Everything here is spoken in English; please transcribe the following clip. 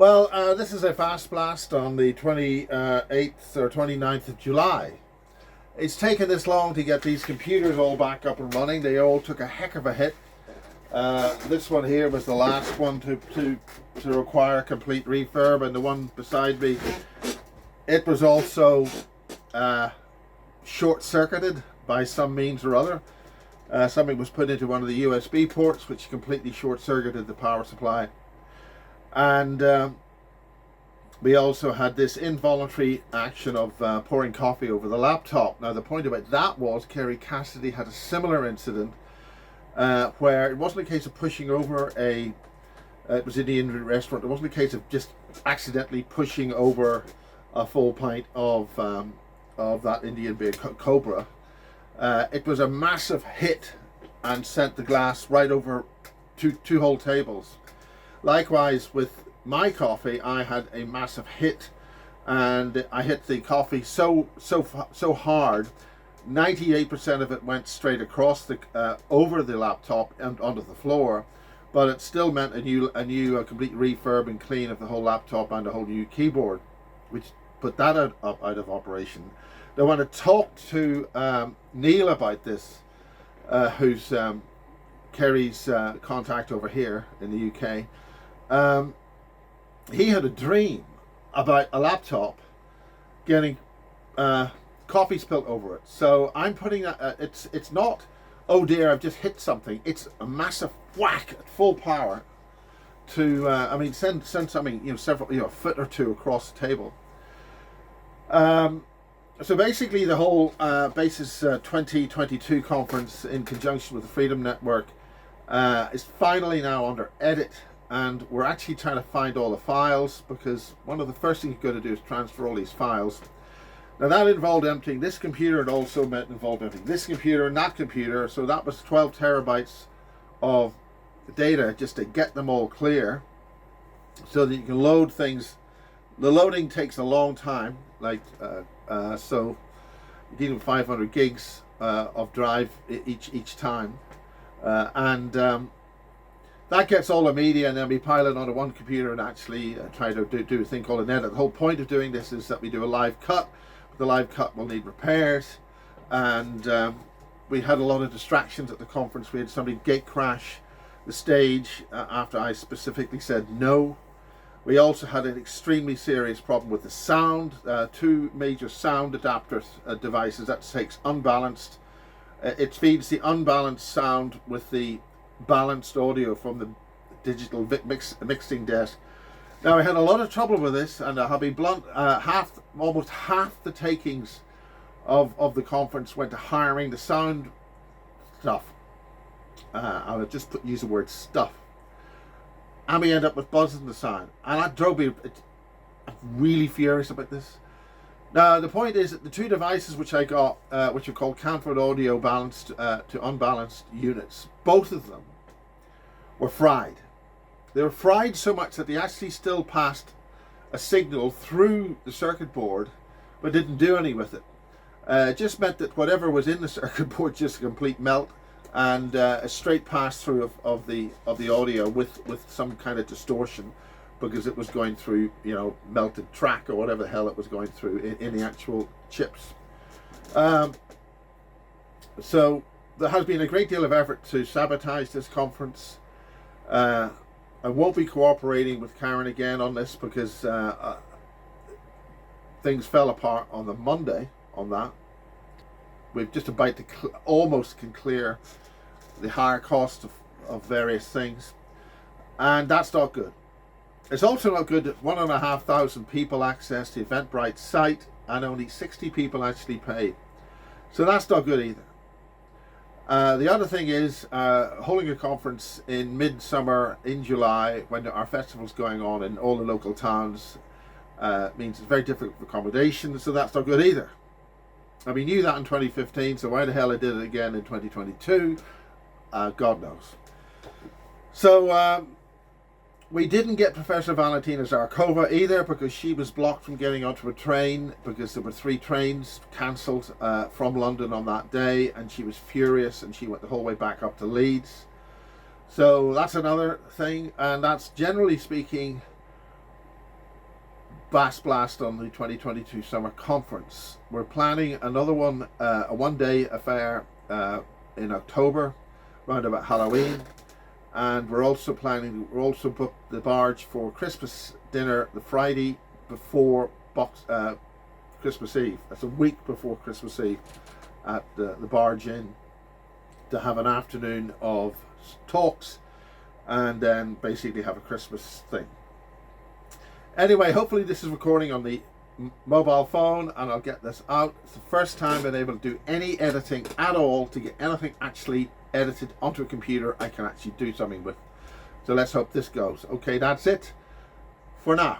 Well, this is a fast blast on the 28th or 29th of July. It's taken this long to get these computers all back up and running. They all took a heck of a hit. This one here was the last one to require complete refurb, and the one beside me, it was also short-circuited by some means or other. Something was put into one of the USB ports, which completely short-circuited the power supply. And we also had this involuntary action of pouring coffee over the laptop. Now the point about that was Kerry Cassidy had a similar incident where it wasn't a case of pushing over it was in the Indian restaurant, it wasn't a case of just accidentally pushing over a full pint of that Indian beer, Cobra. It was a massive hit and sent the glass right over two whole tables. Likewise with my coffee, I had a massive hit, and I hit the coffee so hard, 98% of it went straight across over the laptop and onto the floor, but it still meant a new complete refurb and clean of the whole laptop and a whole new keyboard, which put that out of operation. Now when I talked to Neil about this, who's Kerry's contact over here in the UK, he had a dream about a laptop getting coffee spilt over it. So I'm putting that, it's not, oh dear, I've just hit something. It's a massive whack at full power to, send something, several, a foot or two across the table. So basically the whole BASES2022 conference in conjunction with the Freedom Network is finally now under edit, and we're actually trying to find all the files, because one of the first things you've got to do is transfer all these files. Now that involved emptying this computer, and also involved emptying this computer and that computer, so that was 12 terabytes of data just to get them all clear so that you can load things. The loading takes a long time, so you need 500 gigs of drive each time, that gets all the media, and then we pile it onto one computer and actually try to do a thing called an edit. The whole point of doing this is that we do a live cut. The live cut will need repairs, and we had a lot of distractions at the conference. We had somebody gate crash the stage after I specifically said no. We also had an extremely serious problem with the sound. Two major sound adapter devices that takes unbalanced. It feeds the unbalanced sound with the balanced audio from the digital mixing desk. Now I had a lot of trouble with this, and I'll be blunt, almost half the takings of the conference went to hiring the sound stuff. I'll just use the word stuff. And we end up with buzzes in the sound, and that drove me. I'm really furious about this. Now the point is that the two devices which I got, which are called Canford Audio balanced to unbalanced units, both of them were fried. They were fried so much that they actually still passed a signal through the circuit board, but didn't do any with it. It just meant that whatever was in the circuit board just a complete melt, and a straight pass through of the audio with some kind of distortion, because it was going through melted track or whatever the hell it was going through in the actual chips. So there has been a great deal of effort to sabotage this conference. I won't be cooperating with Karen again on this, because things fell apart on the Monday on that. We've just about to almost can clear the higher cost of various things, and that's not good. It's also not good that 1,500 people accessed the Eventbrite site and only 60 people actually paid. So that's not good either. The other thing is, holding a conference in midsummer in July when our festival's going on in all the local towns means it's very difficult for accommodation, so that's not good either. And we knew that in 2015, so why the hell I did it again in 2022, God knows. So we didn't get Professor Valentina Zarkova either, because she was blocked from getting onto a train, because there were 3 trains cancelled from London on that day, and she was furious, and she went the whole way back up to Leeds. So that's another thing, and that's generally speaking Bass Blast on the 2022 Summer Conference. We're planning another one, a one-day affair in October, round about Halloween, and we're also booked the barge for Christmas dinner the Friday before Christmas Eve. That's a week before Christmas Eve at the Barge Inn, to have an afternoon of talks and then basically have a Christmas thing. Anyway, hopefully this is recording on the mobile phone and I'll get this out. It's the first time I've been able to do any editing at all, to get anything actually edited onto a computer I can actually do something with. So let's hope this goes. Okay, that's it for now.